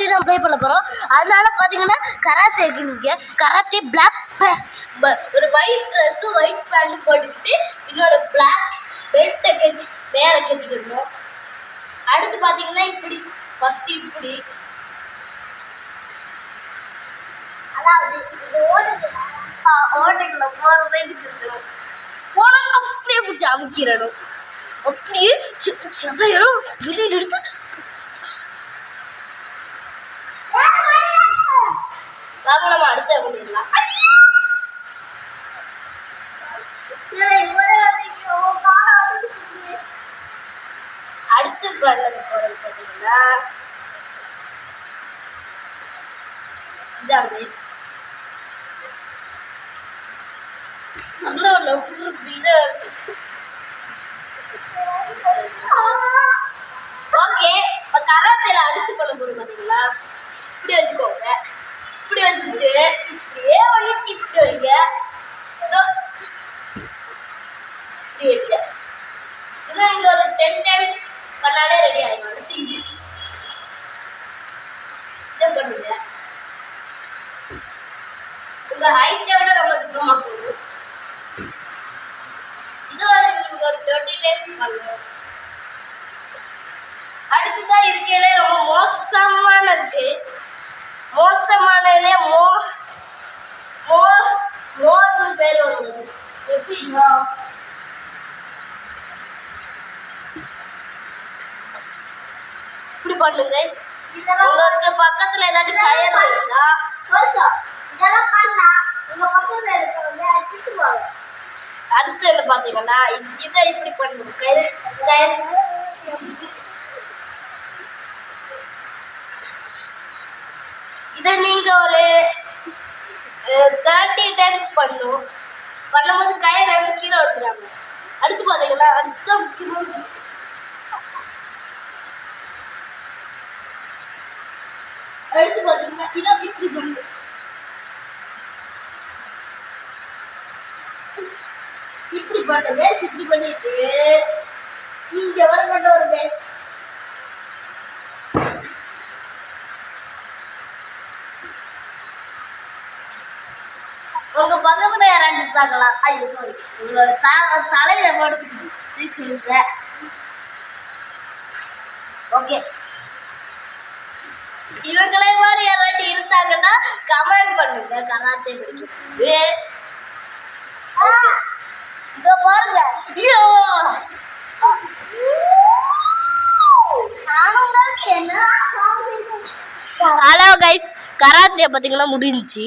Karate தான் play பண்ண போகிறோம். அதனால பார்த்தீங்கன்னா கராத்தேக்கு நீங்கள் கராத்தே பிளாக் ஒரு ஒயிட் ட்ரெஸ்ஸு ஒயிட் பேண்ட் போட்டுக்கிட்டு இன்னொரு பிளாக் பெல்ட்டை கட்டி மேலே கட்டிக்கிடணும். அடுத்து பார்த்தீங்கன்னா இப்படி ஃபஸ்ட்டு இப்படி அதாவது ஓட்டைக்குள்ள போகிறதே இருக்கணும். போனால் அப்படியே பிடிச்சி அமுக்கிடணும். அப்படியே செதையணும் வெளியில் எடுத்து நம்ம அடுத்த பண்ணிடலாம். அடுத்து பண்ணது போறது பார்த்தீங்கன்னா இதாங்க ஓகே. இப்போ கராத்தேல அடுத்து பண்ண போறது பார்த்தீங்களா இப்படி வச்சுக்கோங்க. இப்படி வச்சுக்கிட்டு இப்படியே பண்ணிட்டு இப்படி வைங்க. இப்படி வைங்க. இன்னும் இங்கே ஒரு 10 டைம்ஸ் பண்ணாலே ரெடி ஆகிடும். அடுத்து இதை பண்ணுங்க. உங்கள் ஹைட்டை விட நம்ம தூரமாக போகும். இது நீங்கள் ஒரு 30 டைம்ஸ் பண்ணணும். அடுத்துதான் இருக்கையில ரொம்ப மோசமானது மோர்னு பேர் வந்தது. எப்படின்னா இப்படி பண்ணுங்க. உங்களுக்கு பக்கத்துல ஏதாட்டு கயிறு இருந்தா அடுத்து என்ன பாத்தீங்கன்னா இதை இப்படி பண்ணுங்க. கயிறு இதை நீங்க ஒரு 30 டைம்ஸ் பண்ணும்போது கயிறு வந்து கீழே விட்டுறாங்க. அடுத்து பார்த்தீங்கன்னா அடுத்துதான் முக்கியமான அடுத்து பார்த்தீங்கன்னா இதை இப்படி பண்ணு. இப்படி பண்ணுங்க. இப்படி பண்ணிட்டு இங்க வர வருங்க. உங்க பக்கத்துல யாராண்டு இருந்தாங்களா? ஐயோ சாரி, உங்களோட தலையில எடுத்துக்கிட்டு சொல்லுங்க. ஓகே, இவங்களே மாதிரி யாராட்டி இருந்தாங்கன்னா கமெண்ட் பண்ணுங்க. கராத்தே படிக்கிறது இதோ பாருங்க. ஹலோ கைஸ், கராத்தே பார்த்தீங்கன்னா முடிஞ்சிச்சு.